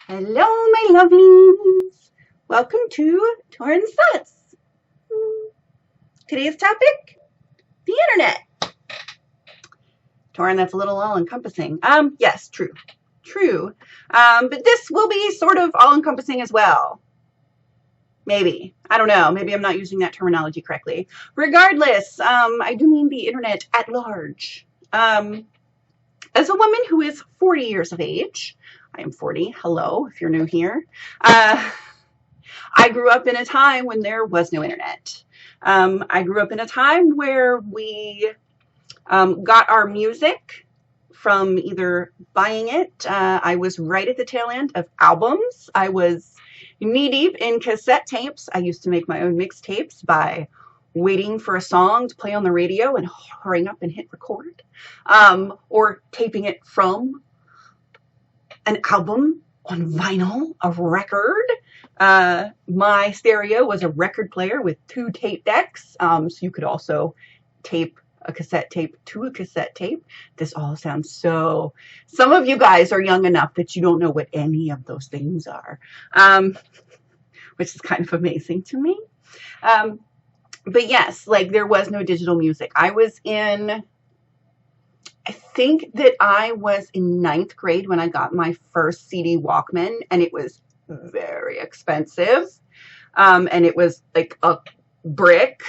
Hello, my lovelies. Welcome to Torrin's Thoughts. Today's topic, the internet. Torrin, that's a little all-encompassing. Yes, true. True. But this will be sort of all-encompassing as well. Maybe. I don't know. Maybe I'm not using that terminology correctly. Regardless, I do mean the internet at large. As a woman who is 40 years of age, I am 40, hello, if you're new here, I grew up in a time when there was no internet. I grew up in a time where we got our music from either buying it. I was right at the tail end of albums. I was knee-deep in cassette tapes. I used to make my own mixtapes by waiting for a song to play on the radio and hurrying up and hit record, or taping it from an album on vinyl, a record. My stereo was a record player with 2 tape decks, so you could also tape a cassette tape to a cassette tape. This all sounds so... Some of you guys are young enough that you don't know what any of those things are, which is kind of amazing to me. But yes, like there was no digital music. I think that I was in 9th grade when I got my first CD Walkman, and it was very expensive. And it was like a brick.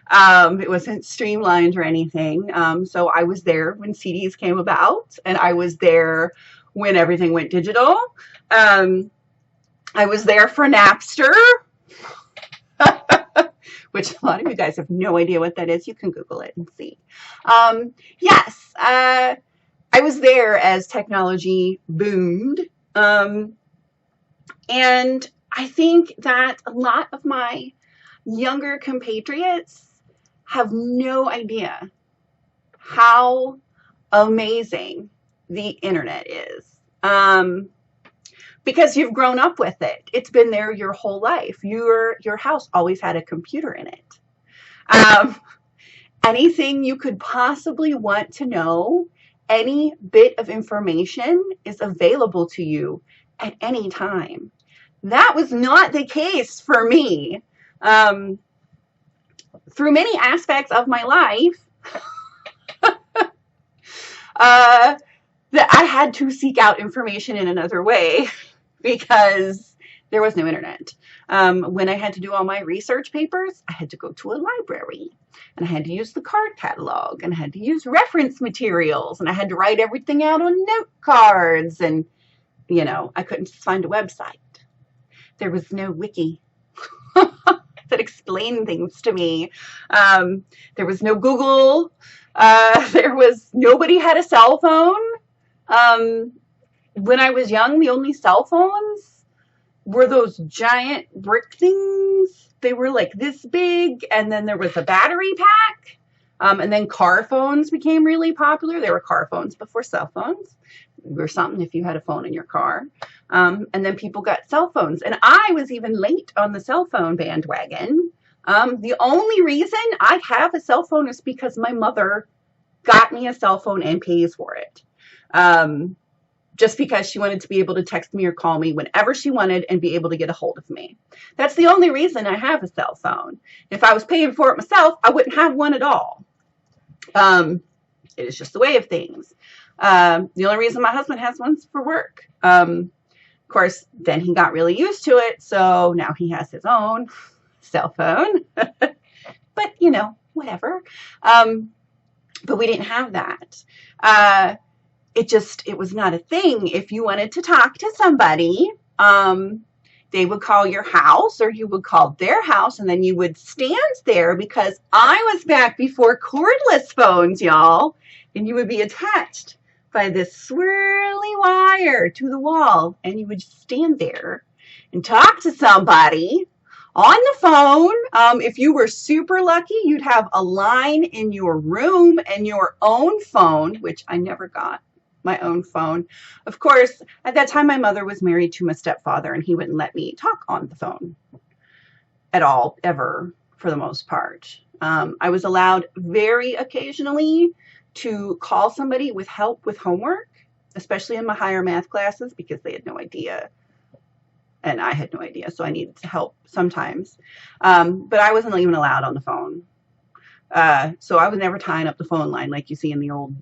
It wasn't streamlined or anything. So I was there when CDs came about, and I was there when everything went digital. I was there for Napster, which a lot of you guys have no idea what that is. You can Google it and see. Yes, I was there as technology boomed. And I think that a lot of my younger compatriots have no idea how amazing the internet is. Because you've grown up with it. It's been there your whole life. Your house always had a computer in it. Anything you could possibly want to know, any bit of information is available to you at any time. That was not the case for me. Through many aspects of my life, that I had to seek out information in another way because there was no internet. When I had to do all my research papers, I had to go to a library, and I had to use the card catalog, and I had to use reference materials, and I had to write everything out on note cards, and, you know, I couldn't just find a website. There was no wiki that explained things to me. There was no Google. Nobody had a cell phone. When I was young, the only cell phones were those giant brick things. They were like this big, and then there was a battery pack. And then car phones became really popular. There were car phones before cell phones. Or something if you had a phone in your car. And then people got cell phones. And I was even late on the cell phone bandwagon. The only reason I have a cell phone is because my mother got me a cell phone and pays for it. Just because she wanted to be able to text me or call me whenever she wanted and be able to get a hold of me. That's the only reason I have a cell phone. If I was paying for it myself, I wouldn't have one at all. It is just the way of things. The only reason my husband has one's for work. Of course, then he got really used to it, so now he has his own cell phone. But, you know, whatever. But we didn't have that. It was not a thing. If you wanted to talk to somebody, they would call your house, or you would call their house, and then you would stand there, because I was back before cordless phones, y'all, and you would be attached by this swirly wire to the wall, and you would stand there and talk to somebody on the phone. If you were super lucky, you'd have a line in your room and your own phone, which I never got my own phone. Of course, at that time, my mother was married to my stepfather, and he wouldn't let me talk on the phone at all, ever, for the most part. I was allowed very occasionally to call somebody with help with homework, especially in my higher math classes, because they had no idea and I had no idea, so I needed help sometimes. But I wasn't even allowed on the phone. So I was never tying up the phone line like you see in the old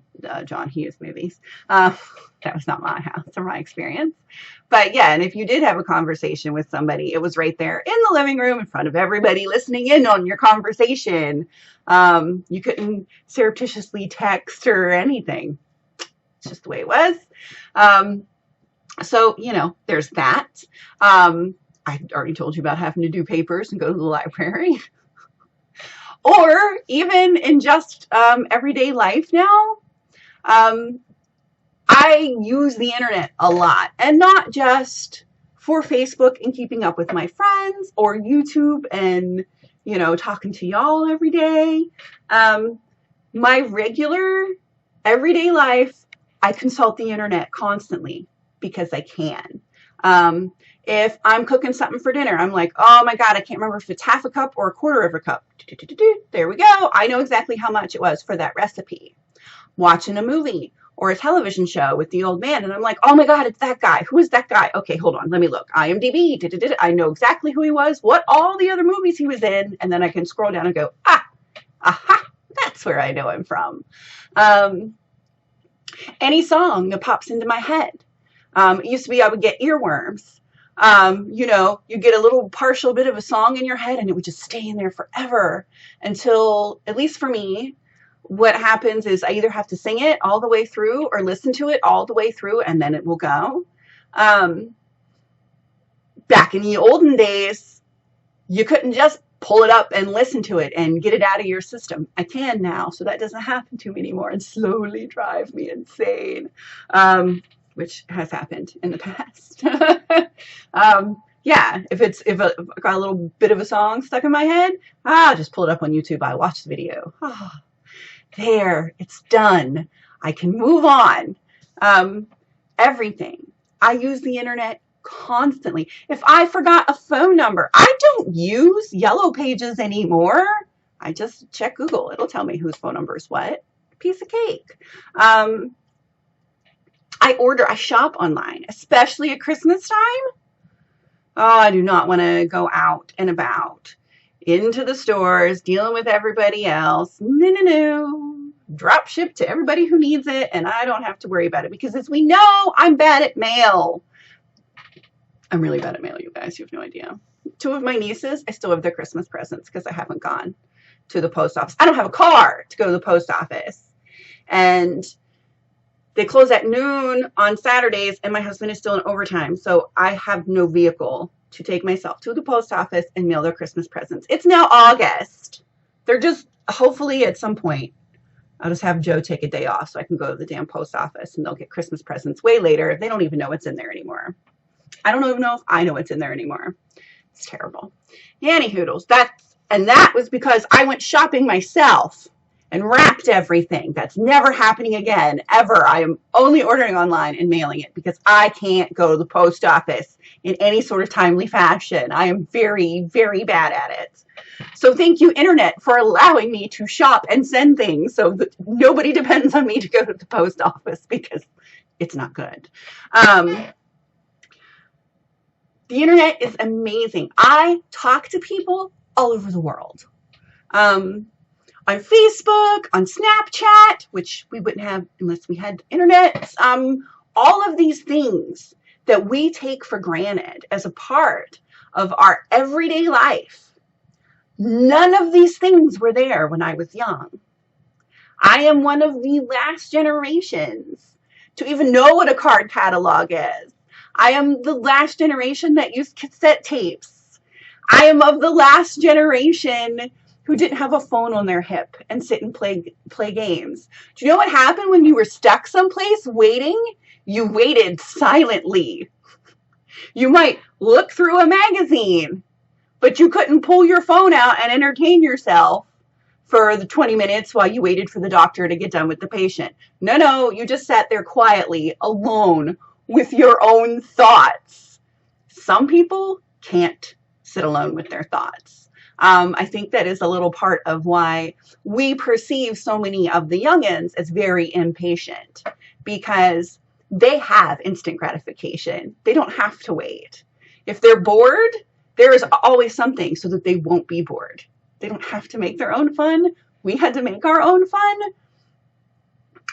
John Hughes movies. That was not my house or my experience. But yeah, and if you did have a conversation with somebody, it was right there in the living room in front of everybody listening in on your conversation. You couldn't surreptitiously text or anything. It's just the way it was. So, there's that. I already told you about having to do papers and go to the library. Or even in just everyday life now, I use the internet a lot, and not just for Facebook and keeping up with my friends, or YouTube and, talking to y'all every day. My regular everyday life, I consult the internet constantly because I can. If I'm cooking something for dinner, I'm like, oh my God, I can't remember if it's half a cup or a quarter of a cup. There we go. I know exactly how much it was for that recipe. Watching a movie or a television show with the old man, and I'm like, oh my God, it's that guy. Who is that guy? Okay, hold on. Let me look. IMDb. I know exactly who he was, what all the other movies he was in, and then I can scroll down and go, aha, that's where I know him from. Any song that pops into my head. It used to be I would get earworms. You get a little partial bit of a song in your head and it would just stay in there forever until, at least for me, what happens is I either have to sing it all the way through or listen to it all the way through and then it will go. Back in the olden days, you couldn't just pull it up and listen to it and get it out of your system. I can now, so that doesn't happen to me anymore and slowly drive me insane. Which has happened in the past. Yeah, if I've got a little bit of a song stuck in my head, I'll just pull it up on YouTube. I watch the video. Oh, there, it's done. I can move on. Everything. I use the internet constantly. If I forgot a phone number, I don't use Yellow Pages anymore. I just check Google. It'll tell me whose phone number is what. Piece of cake. I shop online, especially at Christmas time. Oh, I do not want to go out and about into the stores, dealing with everybody else. No. Drop ship to everybody who needs it, and I don't have to worry about it because, as we know, I'm bad at mail. I'm really bad at mail, you guys. You have no idea. 2 of my nieces, I still have their Christmas presents because I haven't gone to the post office. I don't have a car to go to the post office. And they close at noon on Saturdays, and my husband is still in overtime. So I have no vehicle to take myself to the post office and mail their Christmas presents. It's now August. They're just, hopefully at some point, I'll just have Joe take a day off so I can go to the damn post office and they'll get Christmas presents way later. They don't even know what's in there anymore. I don't even know if I know what's in there anymore. It's terrible. Anywhoodles, that was because I went shopping myself and wrapped everything. That's never happening again, ever. I am only ordering online and mailing it because I can't go to the post office in any sort of timely fashion. I am very, very bad at it. So thank you, Internet, for allowing me to shop and send things so that nobody depends on me to go to the post office because it's not good. The Internet is amazing. I talk to people all over the world. On Facebook, on Snapchat, which we wouldn't have unless we had internet. All of these things that we take for granted as a part of our everyday life. None of these things were there when I was young. I am one of the last generations to even know what a card catalog is. I am the last generation that used cassette tapes. I am of the last generation who didn't have a phone on their hip and sit and play games. Do you know what happened when you were stuck someplace waiting? You waited silently. You might look through a magazine, but you couldn't pull your phone out and entertain yourself for the 20 minutes while you waited for the doctor to get done with the patient. No, you just sat there quietly, alone, with your own thoughts. Some people can't sit alone with their thoughts. I think that is a little part of why we perceive so many of the youngins as very impatient, because they have instant gratification. They don't have to wait. If they're bored, there is always something so that they won't be bored. They don't have to make their own fun. We had to make our own fun.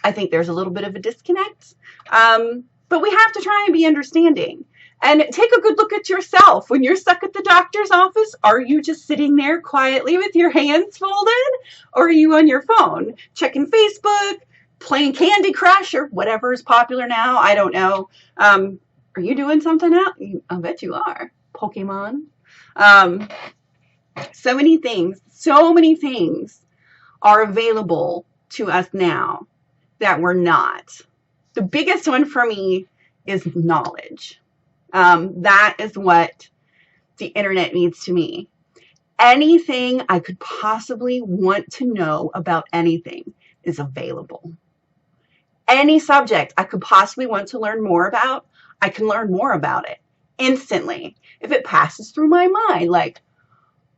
I think there's a little bit of a disconnect. But we have to try and be understanding. And take a good look at yourself. When you're stuck at the doctor's office, are you just sitting there quietly with your hands folded? Or are you on your phone, checking Facebook, playing Candy Crush, or whatever is popular now? I don't know. Are you doing something else? I bet you are. Pokemon. So many things are available to us now that were not. The biggest one for me is knowledge. That is what the internet means to me. Anything I could possibly want to know about anything is available. Any subject I could possibly want to learn more about, I can learn more about it instantly if it passes through my mind. Like,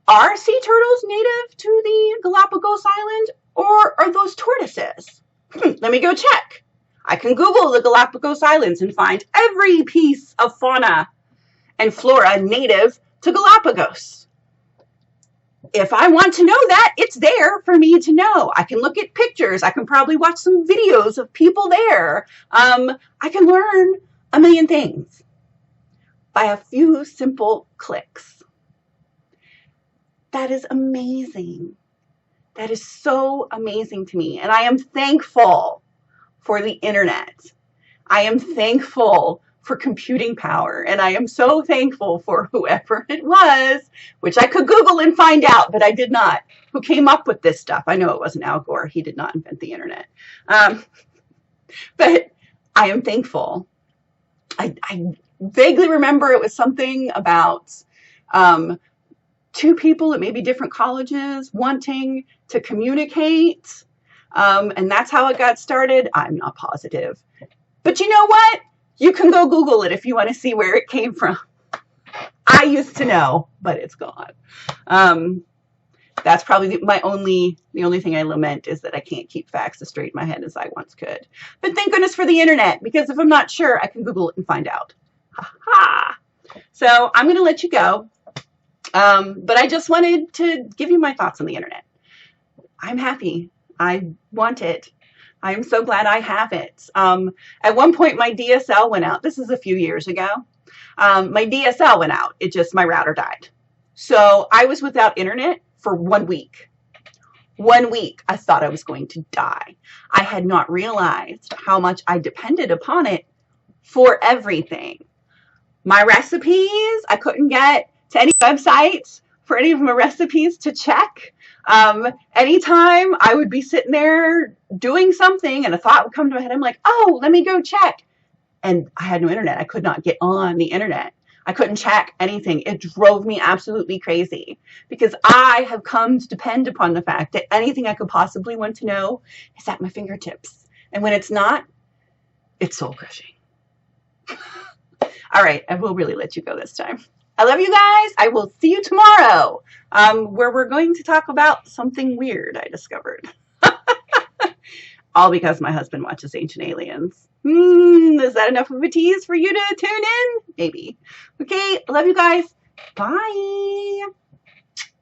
are sea turtles native to the Galapagos Island, or are those tortoises? Let me go check. I can Google the Galapagos Islands and find every piece of fauna and flora native to Galapagos. If I want to know that, it's there for me to know. I can look at pictures. I can probably watch some videos of people there. I can learn a million things by a few simple clicks. That is amazing. That is so amazing to me. And I am thankful for the internet. I am thankful for computing power. And I am so thankful for whoever it was, which I could Google and find out, but I did not, who came up with this stuff. I know it wasn't Al Gore. He did not invent the internet. But I am thankful. I vaguely remember it was something about two people at maybe different colleges wanting to communicate. And that's how it got started. I'm not positive. But you know what? You can go Google it if you want to see where it came from. I used to know, but it's gone. That's probably the only thing I lament is that I can't keep facts as straight in my head as I once could. But thank goodness for the internet, because if I'm not sure, I can Google it and find out. Ha ha! So I'm going to let you go. But I just wanted to give you my thoughts on the internet. I'm happy. I want it. I am so glad I have it. At one point, my DSL went out. This is a few years ago. My DSL went out. My router died. So I was without internet for 1 week. 1 week. I thought I was going to die. I had not realized how much I depended upon it for everything. My recipes, I couldn't get to any websites for any of my recipes to check. Anytime I would be sitting there doing something and a thought would come to my head, I'm like, oh, let me go check. And I had no internet. I could not get on the internet. I couldn't check anything. It drove me absolutely crazy because I have come to depend upon the fact that anything I could possibly want to know is at my fingertips. And when it's not, it's soul crushing. All right, I will really let you go this time. I love you guys. I will see you tomorrow, where we're going to talk about something weird I discovered. All because my husband watches Ancient Aliens. Is that enough of a tease for you to tune in? Maybe. Okay, I love you guys. Bye.